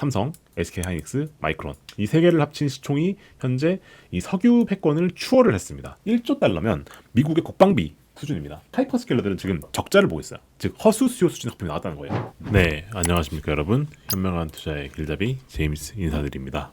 삼성, SK하이닉스, 마이크론 이 세 개를 합친 시총이 현재 이 석유 패권을 추월을 했습니다. 1조 달러면 미국의 국방비 수준입니다. 하이퍼스케일러들은 지금 적자를 보고 있어요. 즉 허수 수요 수준의 거품이 나왔다는 거예요. 네, 안녕하십니까 여러분. 현명한 투자의 길잡이 제임스 인사드립니다.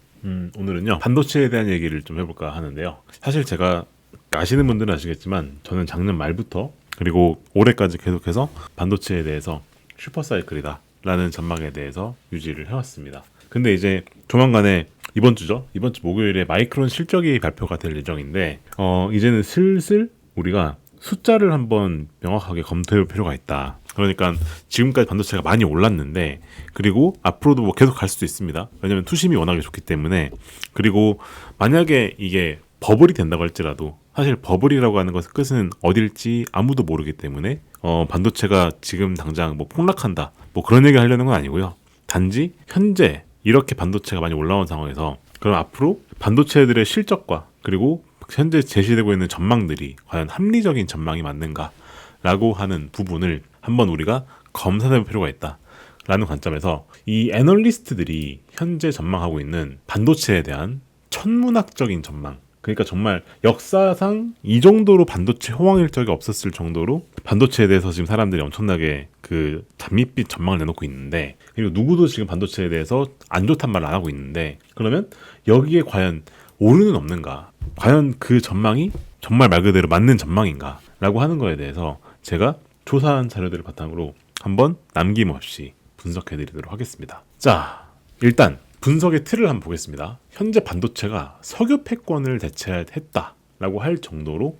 오늘은요 반도체에 대한 얘기를 좀 해볼까 하는데요. 사실 제가 아시는 분들은 아시겠지만 저는 작년 말부터 그리고 올해까지 계속해서 반도체에 대해서 슈퍼사이클이다 라는 전망에 대해서 유지를 해왔습니다. 근데 이제 조만간에 이번 주 목요일에 마이크론 실적이 발표가 될 예정인데 이제는 슬슬 우리가 숫자를 한번 명확하게 검토해 볼 필요가 있다. 그러니까 지금까지 반도체가 많이 올랐는데 그리고 앞으로도 뭐 계속 갈 수도 있습니다. 왜냐면 투심이 워낙에 좋기 때문에. 그리고 만약에 이게 버블이 된다고 할지라도 사실 버블이라고 하는 것의 끝은 어딜지 아무도 모르기 때문에 반도체가 지금 당장 뭐 폭락한다 뭐 그런 얘기 하려는 건 아니고요. 단지 현재 이렇게 반도체가 많이 올라온 상황에서 그럼 앞으로 반도체들의 실적과 그리고 현재 제시되고 있는 전망들이 과연 합리적인 전망이 맞는가 라고 하는 부분을 한번 우리가 검사해 볼 필요가 있다 라는 관점에서 이 애널리스트들이 현재 전망하고 있는 반도체에 대한 천문학적인 전망, 그러니까 정말 역사상 이 정도로 반도체 호황일 적이 없었을 정도로 반도체에 대해서 지금 사람들이 엄청나게 그 장밋빛 전망을 내놓고 있는데, 그리고 누구도 지금 반도체에 대해서 안 좋단 말을 안 하고 있는데, 그러면 여기에 과연 오류는 없는가, 과연 그 전망이 정말 말 그대로 맞는 전망인가 라고 하는 거에 대해서 제가 조사한 자료들을 바탕으로 한번 남김없이 분석해 드리도록 하겠습니다. 자, 일단 분석의 틀을 한번 보겠습니다. 현재 반도체가 석유 패권을 대체했다라고 할 정도로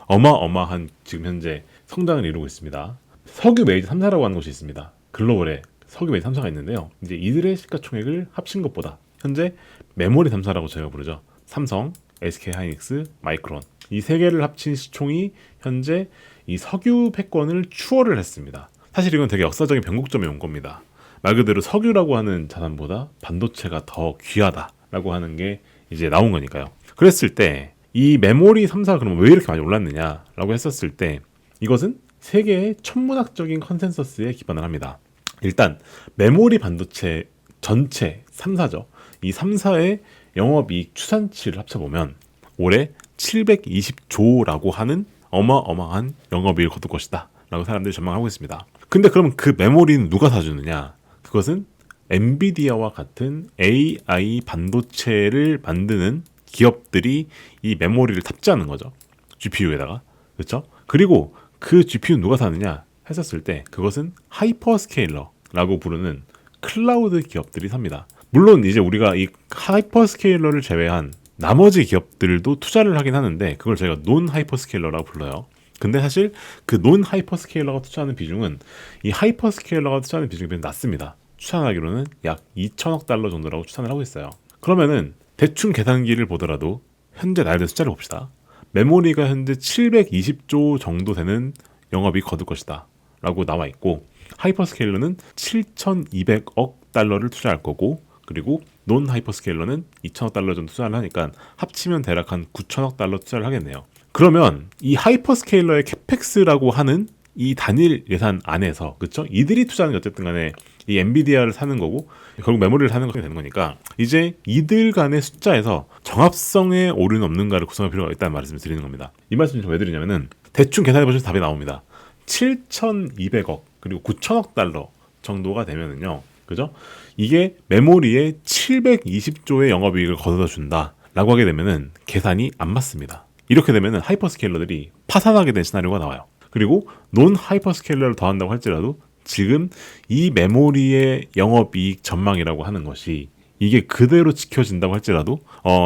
어마어마한 지금 현재 성장을 이루고 있습니다. 석유 메이저 3사라고 하는 곳이 있습니다. 글로벌에 석유 메이저 3사가 있는데요. 이제 이들의 시가총액을 합친 것보다 현재 메모리 3사라고 저희가 부르죠. 삼성, SK하이닉스, 마이크론 이 세 개를 합친 시총이 현재 이 석유 패권을 추월을 했습니다. 사실 이건 되게 역사적인 변곡점이 온 겁니다. 말 그대로 석유라고 하는 자산보다 반도체가 더 귀하다라고 하는 게 이제 나온 거니까요. 그랬을 때 이 메모리 3사가 그러면 왜 이렇게 많이 올랐느냐라고 했었을 때 이것은 세계의 천문학적인 컨센서스에 기반을 합니다. 일단 메모리 반도체 전체 3사죠. 이 3사의 영업이익 추산치를 합쳐보면 올해 720조라고 하는 어마어마한 영업이익을 거둘 것이다 라고 사람들이 전망하고 있습니다. 근데 그럼 그 메모리는 누가 사주느냐? 그것은 엔비디아와 같은 AI 반도체를 만드는 기업들이 이 메모리를 탑재하는 거죠. GPU에다가. 그렇죠? 그리고 그 GPU 누가 사느냐 했었을 때 그것은 하이퍼스케일러라고 부르는 클라우드 기업들이 삽니다. 물론 이제 우리가 이 하이퍼스케일러를 제외한 나머지 기업들도 투자를 하긴 하는데 그걸 저희가 논 하이퍼스케일러라고 불러요. 근데 사실 그 논 하이퍼스케일러가 투자하는 비중은 이 하이퍼스케일러가 투자하는 비중이 비교적 낮습니다. 추산하기로는 약 2천억 달러 정도라고 추산을 하고 있어요. 그러면은 대충 계산기를 보더라도 현재 나열된 숫자를 봅시다. 메모리가 현재 720조 정도 되는 영업이 거둘 것이다 라고 나와 있고, 하이퍼스케일러는 7,200억 달러를 투자할 거고, 그리고 논 하이퍼스케일러는 2천억 달러 정도 투자를 하니까 합치면 대략 한 9천억 달러 투자를 하겠네요. 그러면 이 하이퍼스케일러의 캐펙스라고 하는 이 단일 예산 안에서, 그렇죠? 이들이 투자하는 게 어쨌든 간에 이 엔비디아를 사는 거고 결국 메모리를 사는 것이 되는 거니까 이제 이들 간의 숫자에서 정합성의 오류는 없는가를 구성할 필요가 있다는 말씀을 드리는 겁니다. 이 말씀을 왜 드리냐면은 대충 계산해 보시면 답이 나옵니다. 7,200억 그리고 9천억 달러 정도가 되면은요, 그죠? 이게 메모리에 720조의 영업이익을 거둬다 준다 라고 하게 되면은 계산이 안 맞습니다. 이렇게 되면은 하이퍼스케일러들이 파산하게 된 시나리오가 나와요. 그리고 논 하이퍼스케일러를 더한다고 할지라도 지금 이 메모리의 영업이익 전망이라고 하는 것이 이게 그대로 지켜진다고 할지라도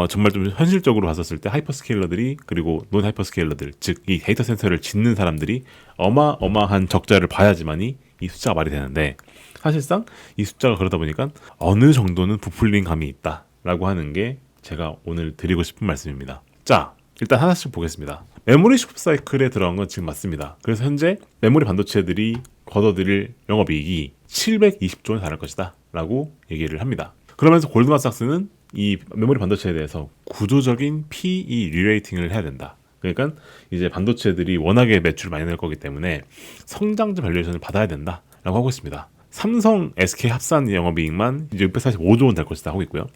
정말 좀 현실적으로 봤었을 때 하이퍼스케일러들이 그리고 논 하이퍼스케일러들, 즉 이 데이터 센터를 짓는 사람들이 어마어마한 적자를 봐야지만이 이 숫자가 말이 되는데, 사실상 이 숫자가 그러다 보니까 어느 정도는 부풀린 감이 있다라고 하는 게 제가 오늘 드리고 싶은 말씀입니다. 자, 일단 하나씩 보겠습니다. 메모리 슈퍼사이클에 들어간 건 지금 맞습니다. 그래서 현재 메모리 반도체들이 거둬들일 영업이익이 720조에 달할 것이다 라고 얘기를 합니다. 그러면서 골드만삭스는 이 메모리 반도체에 대해서 구조적인 PE 리레이팅을 해야 된다. 그러니까 이제 반도체들이 워낙에 매출을 많이 낼 거기 때문에 성장주 밸류에이션을 받아야 된다라고 하고 있습니다. 삼성, SK 합산 영업이익만 이제 645조 원 될 것이다 하고 있고요.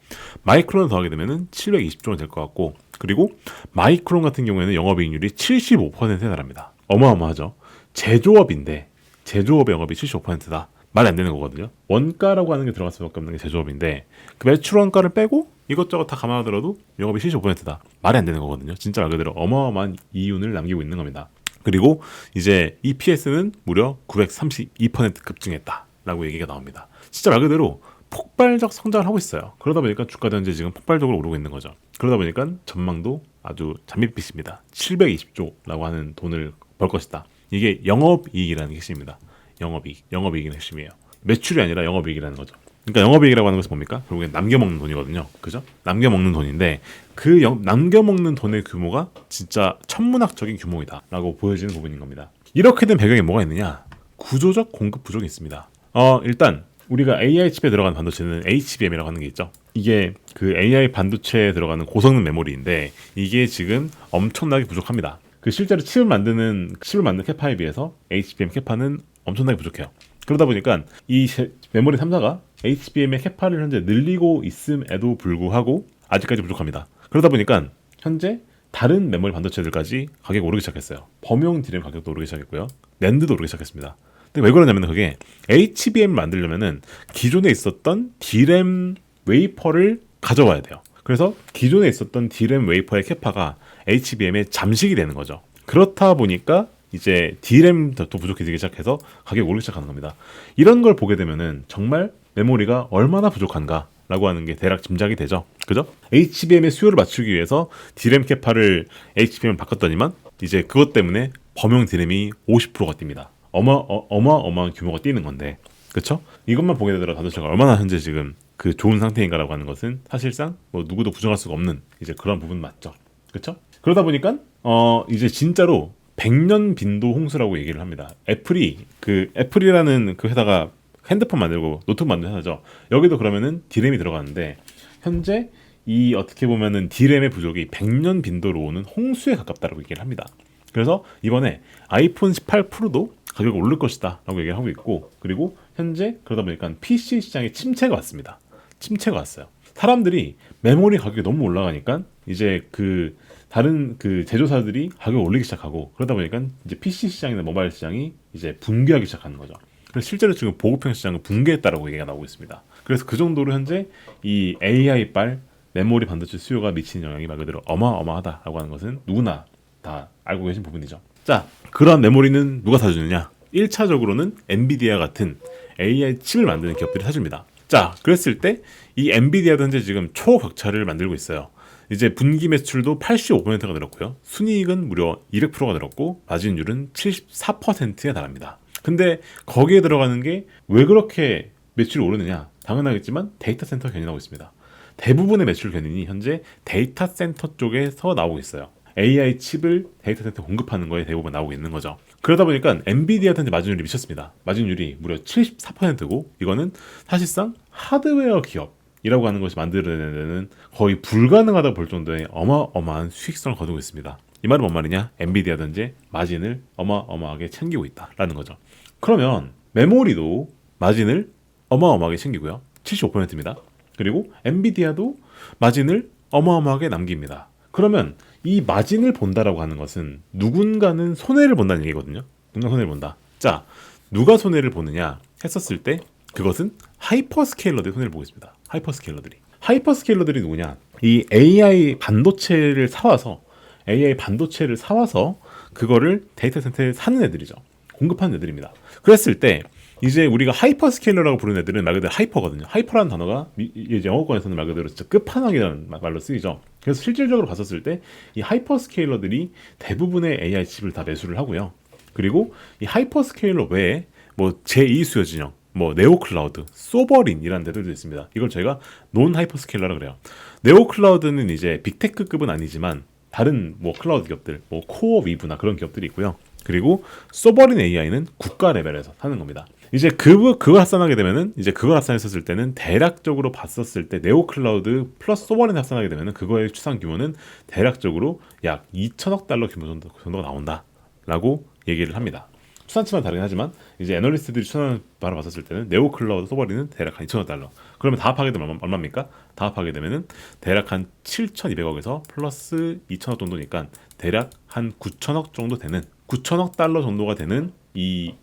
마이크론 더하게 되면은 720조 원 될 것 같고, 그리고 마이크론 같은 경우에는 영업이익률이 75%에 달합니다. 어마어마하죠. 제조업인데 제조업의 영업이 75%다. 말이 안 되는 거거든요. 원가라고 하는 게 들어갈 수밖에 없는 게 제조업인데 그 매출 원가를 빼고 이것저것 다 감안하더라도 영업이 75%다. 말이 안 되는 거거든요. 진짜 말 그대로 어마어마한 이윤을 남기고 있는 겁니다. 그리고 이제 EPS는 무려 932% 급증했다라고 얘기가 나옵니다. 진짜 말 그대로 폭발적 성장을 하고 있어요. 그러다 보니까 주가도 현재 지금 폭발적으로 오르고 있는 거죠. 그러다 보니까 전망도 아주 장밋빛입니다. 720조라고 하는 돈을 벌 것이다. 이게 영업이익이라는 게 핵심입니다. 영업이익이 핵심이에요. 매출이 아니라 영업이익이라는 거죠. 그러니까 영업이익이라고 하는 것은 뭡니까? 결국엔 남겨먹는 돈이거든요. 그죠? 남겨먹는 돈인데 그 남겨먹는 돈의 규모가 진짜 천문학적인 규모이다라고 보여지는 부분인 겁니다. 이렇게 된 배경에 뭐가 있느냐? 구조적 공급 부족이 있습니다. 일단 우리가 AI 칩에 들어가는 반도체는 HBM이라고 하는 게 있죠. 이게 그 AI 반도체에 들어가는 고성능 메모리인데 이게 지금 엄청나게 부족합니다. 그 실제로 칩을 만드는 캐파에 비해서 HBM 캐파는 엄청나게 부족해요. 그러다 보니까 이 메모리 3사가 HBM의 캐파를 현재 늘리고 있음에도 불구하고 아직까지 부족합니다. 그러다 보니까 현재 다른 메모리 반도체들까지 가격이 오르기 시작했어요. 범용 디램 가격도 오르기 시작했고요. 낸드도 오르기 시작했습니다. 근데 왜 그러냐면 그게 HBM을 만들려면은 기존에 있었던 디램 웨이퍼를 가져와야 돼요. 그래서 기존에 있었던 디램 웨이퍼의 캐파가 HBM에 잠식이 되는 거죠. 그렇다 보니까 이제 D램도 부족해지기 시작해서 가격이 오르기 시작하는 겁니다. 이런 걸 보게 되면은 정말 메모리가 얼마나 부족한가라고 하는 게 대략 짐작이 되죠. 그죠? HBM의 수요를 맞추기 위해서 D램 캐파를 HBM을 바꿨더니만 이제 그것 때문에 범용 D램이 50%가 뜁니다. 어마어마한 규모가 뛰는 건데, 그렇죠? 이것만 보게 되더라도 반도체가 얼마나 현재 지금 그 좋은 상태인가라고 하는 것은 사실상 뭐 누구도 부정할 수가 없는 이제 그런 부분 맞죠, 그렇죠? 그러다 보니까 이제 진짜로 100년 빈도 홍수라고 얘기를 합니다. 애플이라는 그 회사가 핸드폰 만들고 노트북 만드는 회사죠. 여기도 그러면은 D램이 들어가는데 현재 이 어떻게 보면은 D램의 부족이 100년 빈도로 오는 홍수에 가깝다라고 얘기를 합니다. 그래서 이번에 아이폰 18 프로도 가격이 오를 것이다 라고 얘기를 하고 있고, 그리고 현재 그러다 보니까 PC 시장에 침체가 왔습니다. 침체가 왔어요. 사람들이 메모리 가격이 너무 올라가니까 이제 그 다른 그 제조사들이 가격을 올리기 시작하고, 그러다 보니까 이제 PC 시장이나 모바일 시장이 이제 붕괴하기 시작하는 거죠. 그래서 실제로 지금 보급형 시장은 붕괴했다라고 얘기가 나오고 있습니다. 그래서 그 정도로 현재 이 AI빨 메모리 반도체 수요가 미치는 영향이 말 그대로 어마어마하다라고 하는 것은 누구나 다 알고 계신 부분이죠. 자, 그런 메모리는 누가 사주느냐? 1차적으로는 엔비디아 같은 AI 칩을 만드는 기업들이 사줍니다. 자, 그랬을 때 이 엔비디아도 현재 지금 초격차를 만들고 있어요. 이제 분기 매출도 85%가 늘었고요. 순이익은 무려 200%가 늘었고 마진율은 74%에 달합니다. 근데 거기에 들어가는 게 왜 그렇게 매출이 오르느냐? 당연하겠지만 데이터 센터 견인하고 있습니다. 대부분의 매출 견인이 현재 데이터 센터 쪽에서 나오고 있어요. AI 칩을 데이터 센터 공급하는 거에 대부분 나오고 있는 거죠. 그러다 보니까 엔비디아한테 마진율이 미쳤습니다. 마진율이 무려 74%고 이거는 사실상 하드웨어 기업이라고 하는 것이 만들어내는 거의 불가능하다고 볼 정도의 어마어마한 수익성을 거두고 있습니다. 이 말은 뭔 말이냐? 엔비디아든지 마진을 어마어마하게 챙기고 있다라는 거죠. 그러면 메모리도 마진을 어마어마하게 챙기고요. 75%입니다. 그리고 엔비디아도 마진을 어마어마하게 남깁니다. 그러면 이 마진을 본다라고 하는 것은 누군가는 손해를 본다는 얘기거든요. 누군가 손해를 본다. 자, 누가 손해를 보느냐 했었을 때 그것은 하이퍼스케일러들이 손해를 보고 있습니다. 하이퍼스케일러들이 누구냐? 이 AI 반도체를 사와서 그거를 데이터 센터에 사는 애들이죠. 공급하는 애들입니다. 그랬을 때 이제 우리가 하이퍼스케일러라고 부르는 애들은 말 그대로 하이퍼거든요. 하이퍼라는 단어가 이제 영어권에서는 말 그대로 진짜 끝판왕이라는 말로 쓰이죠. 그래서 실질적으로 봤었을 때 이 하이퍼스케일러들이 대부분의 AI 칩을 다 매수를 하고요. 그리고 이 하이퍼스케일러 외에 뭐 제2 수요 진영, 뭐 네오클라우드, 소버린이라는 데들도 있습니다. 이걸 저희가 논 하이퍼스케일러라 그래요. 네오클라우드는 이제 빅테크급은 아니지만 다른 뭐 클라우드 기업들, 뭐 코어 위브나 그런 기업들이 있고요. 그리고 소버린 AI는 국가 레벨에서 하는 겁니다. 이제 그걸 합산하게 되면은 이제 그걸 합산했었을 때는 대략적으로 봤었을 때 네오클라우드 플러스 소버린 합산하게 되면은 그거의 추산 규모는 대략적으로 약 2천억 달러 규모 정도가 나온다라고 얘기를 합니다. 추산치만 다르긴 하지만 이제 애널리스트들이 추산을 바로 봤었을 때는 네오 클라우드 소버리는 대략 한 2천억 달러. 그러면 다 합하게 되면 얼마입니까? 다 합하게 되면은 대략 한 7,200억에서 플러스 2천억 정도니까 대략 한 9천억 정도 되는 9천억 달러 정도가 되는 이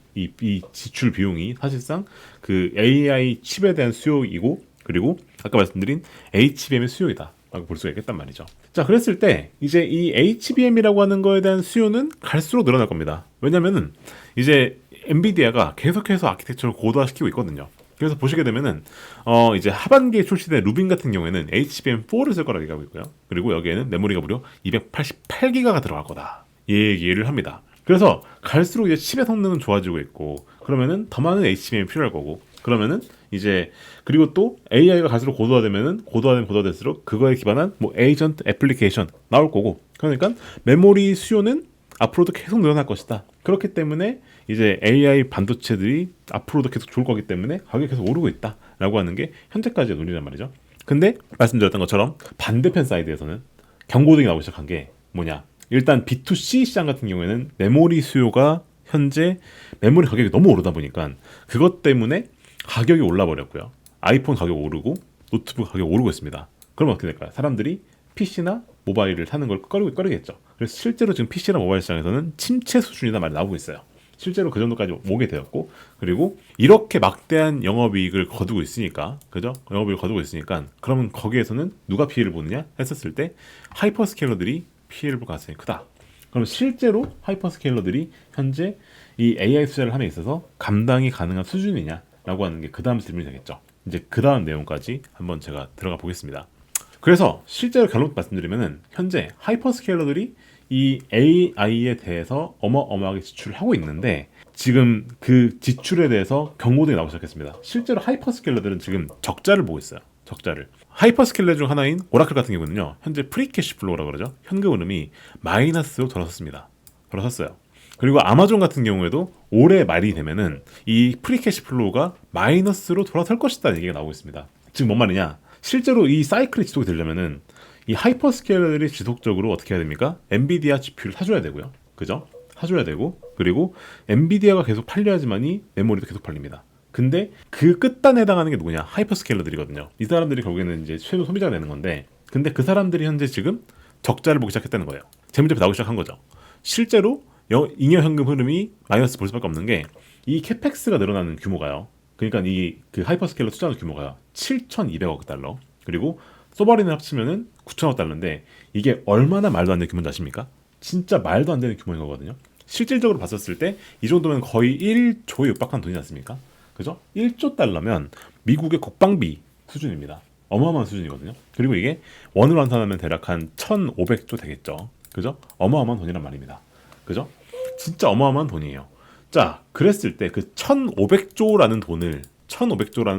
지출 비용이 사실상 그 AI 칩에 대한 수요이고 그리고 아까 말씀드린 HBM의 수요이다 라고 볼 수가 있겠단 말이죠. 자, 그랬을 때 이제 이 HBM이라고 하는 거에 대한 수요는 갈수록 늘어날 겁니다. 왜냐면은 이제 엔비디아가 계속해서 아키텍처를 고도화시키고 있거든요. 그래서 보시게 되면은 이제 하반기에 출시된 루빈 같은 경우에는 HBM4를 쓸 거라고 얘기하고 있고요. 그리고 여기에는 메모리가 무려 288기가가 들어갈 거다. 이 얘기를 합니다. 그래서 갈수록 이제 칩의 성능은 좋아지고 있고 그러면은 더 많은 HBM이 필요할 거고 그러면은 이제 그리고 또 AI가 갈수록 고도화될수록 그거에 기반한 뭐 에이전트 애플리케이션 나올 거고 그러니까 메모리 수요는 앞으로도 계속 늘어날 것이다. 그렇기 때문에 이제 AI 반도체들이 앞으로도 계속 좋을 거기 때문에 가격이 계속 오르고 있다라고 하는 게 현재까지의 논리란 말이죠. 근데 말씀드렸던 것처럼 반대편 사이드에서는 경고등이 나오기 시작한 게 뭐냐? 일단 B2C 시장 같은 경우에는 메모리 수요가 현재 메모리 가격이 너무 오르다 보니까 그것 때문에 가격이 올라버렸고요. 아이폰 가격 오르고 노트북 가격 오르고 있습니다. 그러면 어떻게 될까요? 사람들이 PC나 모바일을 사는 걸 꺼리겠죠. 그래서 실제로 지금 PC나 모바일 시장에서는 침체 수준이다 말이 나오고 있어요. 실제로 그 정도까지 오게 되었고 그리고 이렇게 막대한 영업이익을 거두고 있으니까 그죠? 영업이익을 거두고 있으니까 그러면 거기에서는 누가 피해를 보느냐 했었을 때 하이퍼스케일러들이 피해를 볼 가능성이 크다. 그럼 실제로 하이퍼스케일러들이 현재 이 AI 투자를 함에 있어서 감당이 가능한 수준이냐라고 하는 게 그 다음 질문이 되겠죠. 이제 그 다음 내용까지 한번 제가 들어가 보겠습니다. 그래서 실제로 결론 말씀드리면은 현재 하이퍼스케일러들이 이 AI에 대해서 어마어마하게 지출을 하고 있는데 지금 그 지출에 대해서 경고등이 나오기 시작했습니다. 실제로 하이퍼스케일러들은 지금 적자를 보고 있어요. 적자를. 하이퍼스케일러 중 하나인 오라클 같은 경우는요. 현재 프리캐시 플로우라고 그러죠. 현금 흐름이 마이너스로 돌아섰습니다. 돌아섰어요. 그리고 아마존 같은 경우에도 올해 말이 되면은 이 프리캐시 플로우가 마이너스로 돌아설 것이다는 얘기가 나오고 있습니다. 지금 뭔 말이냐? 실제로 이 사이클이 지속이 되려면은 이 하이퍼스케일러들이 지속적으로 어떻게 해야 됩니까? 엔비디아 GPU를 사줘야 되고요. 그죠? 사줘야 되고 그리고 엔비디아가 계속 팔려야지만이 메모리도 계속 팔립니다. 근데 그 끝단에 해당하는 게 누구냐? 하이퍼스케일러들이거든요. 이 사람들이 결국에는 이제 최고 소비자가 되는 건데 근데 그 사람들이 현재 지금 적자를 보기 시작했다는 거예요. 재무제표 나오기 시작한 거죠. 실제로 잉여 현금 흐름이 마이너스 볼 수밖에 없는 게 이 캐펙스가 늘어나는 규모가요. 그러니까 이 그 하이퍼스케일러 투자하는 규모가 7,200억 달러 그리고 소버린을 합치면은 9천억 달러인데 이게 얼마나 말도 안 되는 규모인지 아십니까? 진짜 말도 안 되는 규모인 거거든요. 실질적으로 봤었을 때 이 정도면 거의 1조에 육박한 돈이지 않습니까? 그죠? 1조 달러면 미국의 국방비 수준입니다. 어마어마한 수준이거든요. 그리고 이게 원으로 환산하면 대략 한 1,500조 되겠죠. 그죠? 어마어마한 돈이란 말입니다. 그죠? 진짜 어마어마한 돈이에요. 자, 그랬을 때 그 1,500조라는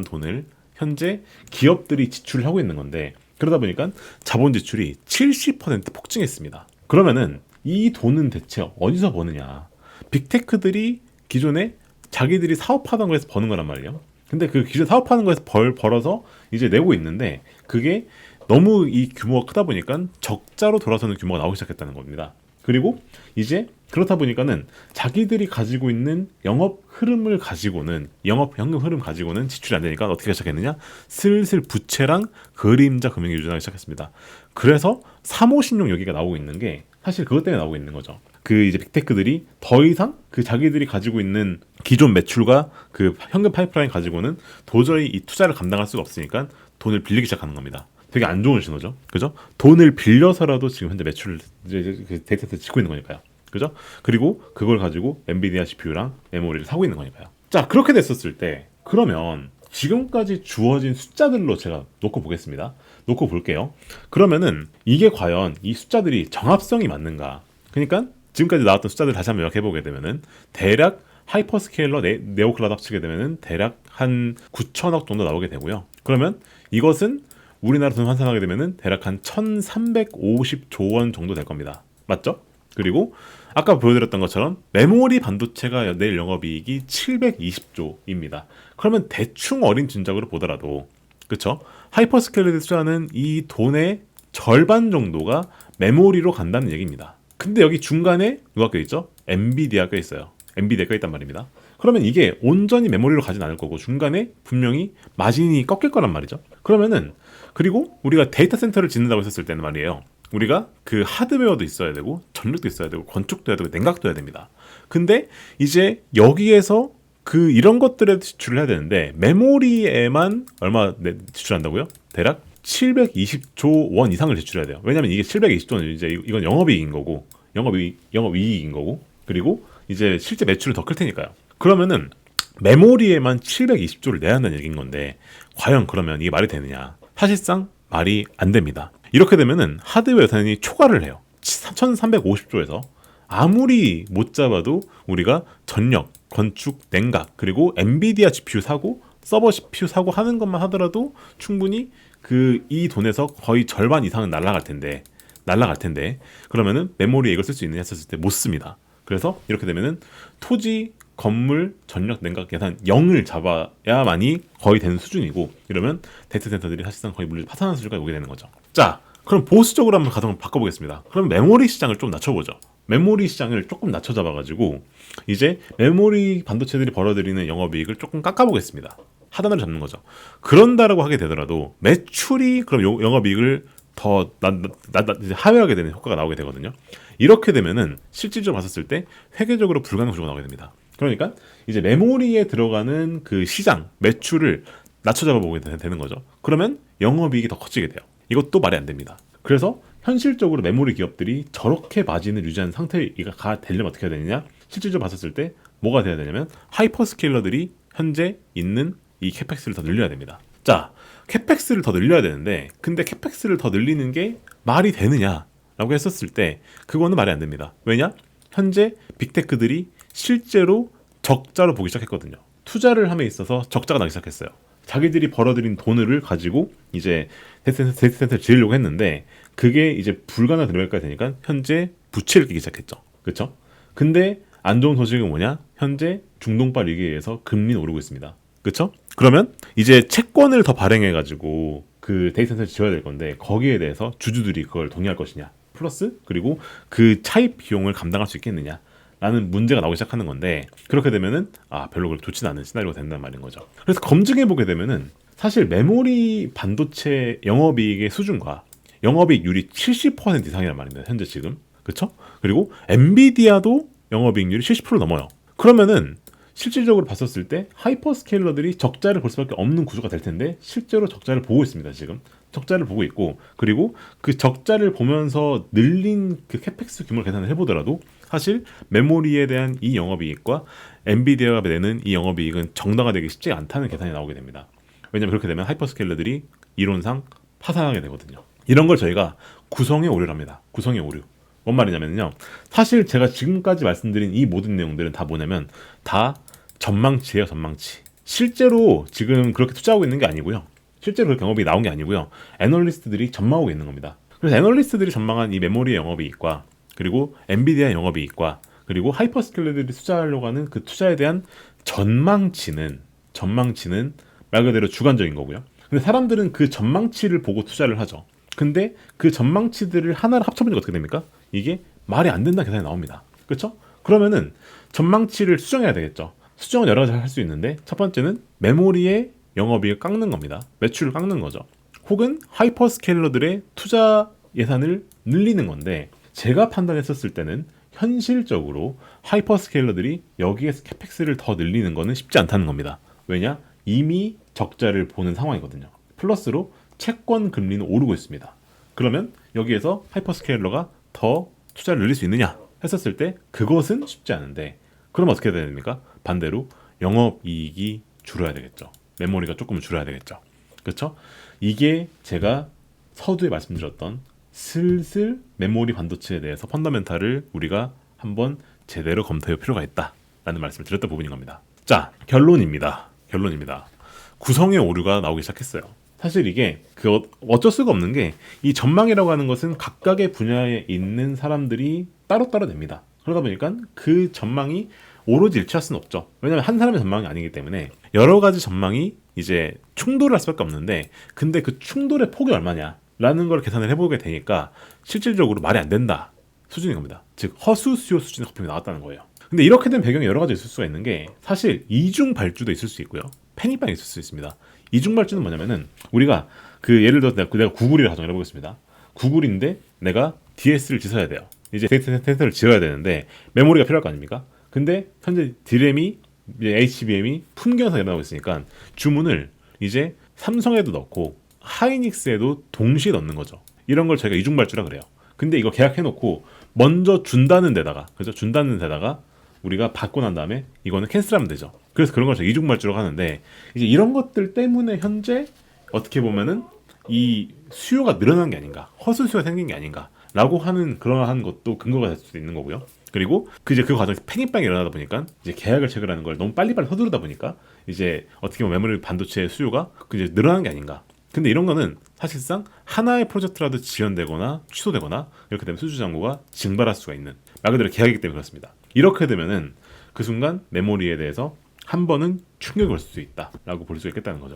돈을 현재 기업들이 지출을 하고 있는 건데 그러다 보니까 자본 지출이 70% 폭증했습니다. 그러면은 이 돈은 대체 어디서 버느냐? 빅테크들이 기존에 자기들이 사업하던 거에서 버는 거란 말이에요. 근데 그 기존 사업하는 거에서 벌어서 이제 내고 있는데 그게 너무 이 규모가 크다 보니까 적자로 돌아서는 규모가 나오기 시작했다는 겁니다. 그리고 이제 그렇다 보니까는 자기들이 가지고 있는 영업 현금 흐름 가지고는 지출이 안 되니까 어떻게 시작했느냐? 슬슬 부채랑 그림자 금융이 유전하기 시작했습니다. 그래서 사모신용 여기가 나오고 있는 게 사실 그것 때문에 나오고 있는 거죠. 그 이제 빅테크들이 더 이상 그 자기들이 가지고 있는 기존 매출과 그 현금 파이프라인 가지고는 도저히 이 투자를 감당할 수가 없으니까 돈을 빌리기 시작하는 겁니다. 되게 안 좋은 신호죠. 그죠? 돈을 빌려서라도 지금 현재 매출을 이제 그 데이터 세트 짓고 있는 거니까요. 그죠? 그리고 그걸 가지고 엔비디아 CPU랑 메모리를 사고 있는 거니까요. 자, 그렇게 됐었을 때 그러면 지금까지 주어진 숫자들로 제가 놓고 보겠습니다. 놓고 볼게요. 그러면은 이게 과연 이 숫자들이 정합성이 맞는가? 그러니까 지금까지 나왔던 숫자들 다시 한번 요약해보게 되면은 대략 하이퍼스케일러 네오클라우드 합치게 되면은 대략 한 9천억 정도 나오게 되고요. 그러면 이것은 우리나라 돈 환산하게 되면은 대략 한 1,350조 원 정도 될 겁니다. 맞죠? 그리고 아까 보여드렸던 것처럼 메모리 반도체가 내일 영업이익이 720조입니다. 그러면 대충 어린 짐작으로 보더라도 그쵸? 하이퍼스케일러에 투자하는 이 돈의 절반 정도가 메모리로 간다는 얘기입니다. 근데 여기 중간에 누가 껴있죠? 엔비디아가 껴있어요. 엔비디아가 있단 말입니다. 그러면 이게 온전히 메모리로 가진 않을 거고 중간에 분명히 마진이 꺾일 거란 말이죠. 그러면은 그리고 우리가 데이터 센터를 짓는다고 했었을 때는 말이에요. 우리가 그 하드웨어도 있어야 되고 전력도 있어야 되고 건축도 해야 되고 냉각도 해야 됩니다. 근데 이제 여기에서 그 이런 것들에 지출을 해야 되는데 메모리에만 얼마 지출한다고요? 대략 720조 원 이상을 지출해야 돼요. 왜냐면 이게 720조는 이제 이건 영업이익인 거고 영업이익인 거고 그리고 이제 실제 매출은 더 클 테니까요. 그러면은 메모리에만 720조를 내야 한다는 얘기인 건데 과연 그러면 이게 말이 되느냐? 사실상 말이 안 됩니다. 이렇게 되면은 하드웨어 예산이 초과를 해요. 1350조에서 아무리 못 잡아도 우리가 전력, 건축, 냉각 그리고 엔비디아 GPU 사고 서버 CPU 사고 하는 것만 하더라도 충분히 이 돈에서 거의 절반 이상은 날아갈 텐데 그러면은 메모리에 이걸 쓸 수 있느냐 했을 때 못 씁니다. 그래서 이렇게 되면은 토지, 건물, 전력, 냉각 예산 0을 잡아야만이 거의 되는 수준이고 이러면 데이터 센터들이 사실상 거의 물리 파산하는 수준까지 오게 되는 거죠. 자, 그럼 보수적으로 한번 가정을 바꿔보겠습니다. 그럼 메모리 시장을 좀 낮춰보죠. 메모리 시장을 조금 낮춰 잡아가지고 이제 메모리 반도체들이 벌어들이는 영업이익을 조금 깎아보겠습니다. 하단을 잡는 거죠. 그런다라고 하게 되더라도 매출이 그럼 영업이익을 더 하회하게 되는 효과가 나오게 되거든요. 이렇게 되면은 실질적으로 봤었을 때 회계적으로 불가능한 구조가 나오게 됩니다. 그러니까 이제 메모리에 들어가는 그 시장 매출을 낮춰 잡아보게 되는 거죠. 그러면 영업이익이 더 커지게 돼요. 이것도 말이 안 됩니다. 그래서 현실적으로 메모리 기업들이 저렇게 마진을 유지하는 상태가 되려면 어떻게 해야 되느냐? 실질적으로 봤었을 때 뭐가 돼야 되냐면 하이퍼스케일러들이 현재 있는 이 캐펙스를 더 늘려야 됩니다. 자, 캐펙스를 더 늘려야 되는데 근데 캐펙스를 더 늘리는 게 말이 되느냐라고 했었을 때 그거는 말이 안 됩니다. 왜냐? 현재 빅테크들이 실제로 적자로 보기 시작했거든요. 투자를 함에 있어서 적자가 나기 시작했어요. 자기들이 벌어들인 돈을 가지고 이제 데이터 센터를 지으려고 했는데 그게 이제 불가능한 레벨까지 되니까 현재 부채를 끼기 시작했죠. 그렇죠? 근데 안 좋은 소식은 뭐냐? 현재 중동발 위기에 의해서 금리는 오르고 있습니다. 그렇죠? 그러면 이제 채권을 더 발행해가지고 그 데이터 센터를 지어야 될 건데 거기에 대해서 주주들이 그걸 동의할 것이냐? 플러스 그리고 그 차입 비용을 감당할 수 있겠느냐? 라는 문제가 나오기 시작하는 건데 그렇게 되면은 별로 그렇게 좋지는 않은 시나리오가 된다는 말인 거죠. 그래서 검증해 보게 되면은 사실 메모리 반도체 영업이익의 수준과 영업이익률이 70% 이상이란 말입니다. 현재 지금. 그렇죠? 그리고 엔비디아도 영업이익률이 70% 넘어요. 그러면은 실질적으로 봤었을 때 하이퍼스케일러들이 적자를 볼 수밖에 없는 구조가 될 텐데 실제로 적자를 보고 있습니다. 지금 적자를 보고 있고 그리고 그 적자를 보면서 늘린 그 캐펙스 규모를 계산을 해보더라도 사실 메모리에 대한 이 영업이익과 엔비디아가 내는 이 영업이익은 정당화되기 쉽지 않다는 계산이 나오게 됩니다. 왜냐하면 그렇게 되면 하이퍼스케일러들이 이론상 파산하게 되거든요. 이런 걸 저희가 구성의 오류랍니다. 구성의 오류. 뭔 말이냐면요. 사실 제가 지금까지 말씀드린 이 모든 내용들은 다 뭐냐면 다 전망치예요. 전망치. 실제로 지금 그렇게 투자하고 있는 게 아니고요. 실제로 그 경험이 나온 게 아니고요. 애널리스트들이 전망하고 있는 겁니다. 그래서 애널리스트들이 전망한 이 메모리의 영업이익과 그리고 엔비디아의 영업이익과 그리고 하이퍼스케일러들이 투자하려고 하는 그 투자에 대한 전망치는 말 그대로 주관적인 거고요. 근데 사람들은 그 전망치를 보고 투자를 하죠. 근데 그 전망치들을 하나를 합쳐보니까 어떻게 됩니까? 이게 말이 안 된다는 계산이 나옵니다. 그렇죠? 그러면은 전망치를 수정해야 되겠죠. 수정은 여러 가지 할 수 있는데 첫 번째는 메모리의 영업이익을 깎는 겁니다. 매출을 깎는 거죠. 혹은 하이퍼스케일러들의 투자 예산을 늘리는 건데 제가 판단했었을 때는 현실적으로 하이퍼스케일러들이 여기에서 캐펙스를 더 늘리는 거는 쉽지 않다는 겁니다. 왜냐? 이미 적자를 보는 상황이거든요. 플러스로 채권 금리는 오르고 있습니다. 그러면 여기에서 하이퍼스케일러가 더 투자를 늘릴 수 있느냐 했었을 때 그것은 쉽지 않은데 그럼 어떻게 해야 됩니까? 반대로 영업이익이 줄어야 되겠죠. 메모리가 조금 줄어야 되겠죠. 그렇죠? 이게 제가 서두에 말씀드렸던 슬슬 메모리 반도체에 대해서 펀더멘탈을 우리가 한번 제대로 검토할 필요가 있다라는 말씀을 드렸던 부분인 겁니다. 자, 결론입니다. 구성의 오류가 나오기 시작했어요. 사실 이게 어쩔 수가 없는 게 이 전망이라고 하는 것은 각각의 분야에 있는 사람들이 따로따로 냅니다. 그러다 보니까 그 전망이 오로지 일치할 수는 없죠. 왜냐하면 한 사람의 전망이 아니기 때문에 여러 가지 전망이 이제 충돌을 할 수밖에 없는데 근데 그 충돌의 폭이 얼마냐라는 걸 계산을 해보게 되니까 실질적으로 말이 안 된다 수준인 겁니다. 즉 허수수요 수준의 거품이 나왔다는 거예요. 근데 이렇게 된 배경이 여러 가지 있을 수가 있는 게 사실 이중 발주도 있을 수 있고요. 페니빵이 있을 수 있습니다. 이중 발주는 뭐냐면은 우리가 그 예를 들어서 내가 구글이라 가정을 해보겠습니다. 구글인데 내가 DS를 지어야 돼요. 이제 데이터 센터를 지어야 되는데 메모리가 필요할 거 아닙니까? 근데 현재 D램이 HBM이 품귀해서 일어나고 있으니까 주문을 이제 삼성에도 넣고 하이닉스에도 동시에 넣는 거죠. 이런 걸 저희가 이중 발주라 그래요. 근데 이거 계약해놓고 먼저 준다는 데다가 그죠? 준다는 데다가 우리가 받고 난 다음에 이거는 캔슬하면 되죠. 그래서 그런 걸 이중 발주라고 하는데 이제 이런 것들 때문에 현재 어떻게 보면은 이 수요가 늘어난 게 아닌가, 허수 수요가 생긴 게 아닌가라고 하는 그러한 것도 근거가 될 수도 있는 거고요. 그리고 이제 그 과정에서 패닉방이 일어나다 보니까 이제 계약을 체결하는 걸 너무 빨리빨리 서두르다 보니까 이제 어떻게 보면 메모리 반도체 수요가 이제 늘어난 게 아닌가. 근데 이런 거는 사실상 하나의 프로젝트라도 지연되거나 취소되거나 이렇게 되면 수주 잔고가 증발할 수가 있는 말 그대로 계약이기 때문에 그렇습니다. 이렇게 되면은 그 순간 메모리에 대해서 한 번은 충격을 줄 수 있다라고 볼 수 있겠다는 거죠.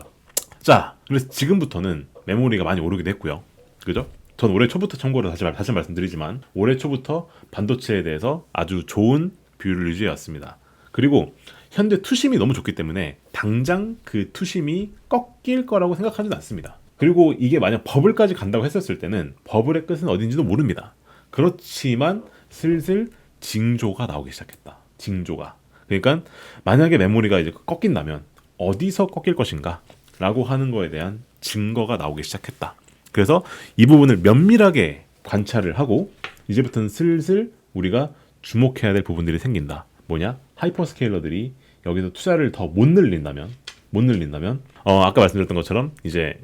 자, 그래서 지금부터는 메모리가 많이 오르기도 했고요. 그죠? 전 올해 초부터 참고로 다시 말씀드리지만 올해 초부터 반도체에 대해서 아주 좋은 비율을 유지해 왔습니다. 그리고 현재 투심이 너무 좋기 때문에 당장 그 투심이 꺾일 거라고 생각하지는 않습니다. 그리고 이게 만약 버블까지 간다고 했었을 때는 버블의 끝은 어딘지도 모릅니다. 그렇지만 슬슬 징조가 나오기 시작했다. 징조가. 그러니까 만약에 메모리가 이제 꺾인다면 어디서 꺾일 것인가 라고 하는 거에 대한 증거가 나오기 시작했다. 그래서 이 부분을 면밀하게 관찰을 하고 이제부터는 슬슬 우리가 주목해야 될 부분들이 생긴다. 뭐냐? 하이퍼스케일러들이 여기서 투자를 더 못 늘린다면 아까 말씀드렸던 것처럼 이제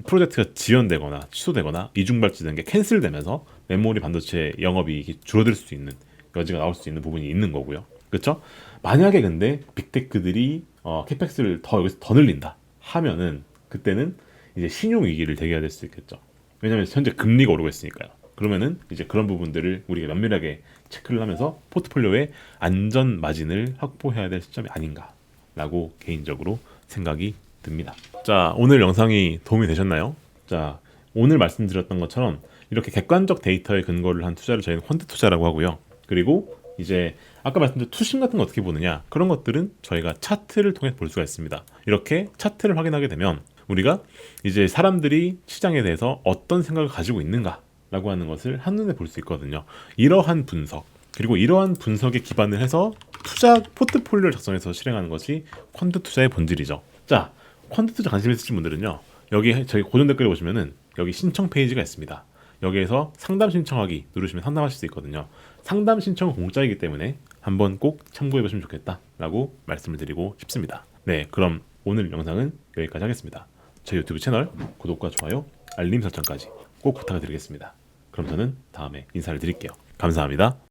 프로젝트가 지연되거나 취소되거나 이중 발주된 게 캔슬되면서 메모리 반도체 영업이익이 줄어들 수 있는 여지가 나올 수 있는 부분이 있는 거고요. 그렇죠? 만약에 근데 빅테크들이 캐펙스를 여기서 더 늘린다 하면은 그때는 이제 신용 위기를 대비해야 될 수 있겠죠. 왜냐하면 현재 금리가 오르고 있으니까요. 그러면은 이제 그런 부분들을 우리가 면밀하게 체크를 하면서 포트폴리오의 안전 마진을 확보해야 될 시점이 아닌가라고 개인적으로 생각이 듭니다. 자, 오늘 영상이 도움이 되셨나요? 자, 오늘 말씀드렸던 것처럼 이렇게 객관적 데이터에 근거를 한 투자를 저희는 퀀트 투자라고 하고요. 그리고 이제 아까 말씀드린 투심 같은 거 어떻게 보느냐, 그런 것들은 저희가 차트를 통해 볼 수가 있습니다. 이렇게 차트를 확인하게 되면 우리가 이제 사람들이 시장에 대해서 어떤 생각을 가지고 있는가라고 하는 것을 한눈에 볼 수 있거든요. 이러한 분석, 그리고 이러한 분석에 기반을 해서 투자 포트폴리오를 작성해서 실행하는 것이 퀀트 투자의 본질이죠. 자, 퀀트 투자 관심 있으신 분들은요, 여기 저희 고정 댓글에 보시면은 여기 신청 페이지가 있습니다. 여기에서 상담 신청하기 누르시면 상담하실 수 있거든요. 상담 신청은 공짜이기 때문에 한번 꼭 참고해 보시면 좋겠다라고 말씀을 드리고 싶습니다. 네, 그럼 오늘 영상은 여기까지 하겠습니다. 저희 유튜브 채널 구독과 좋아요, 알림 설정까지 꼭 부탁드리겠습니다. 그럼 저는 다음에 인사를 드릴게요. 감사합니다.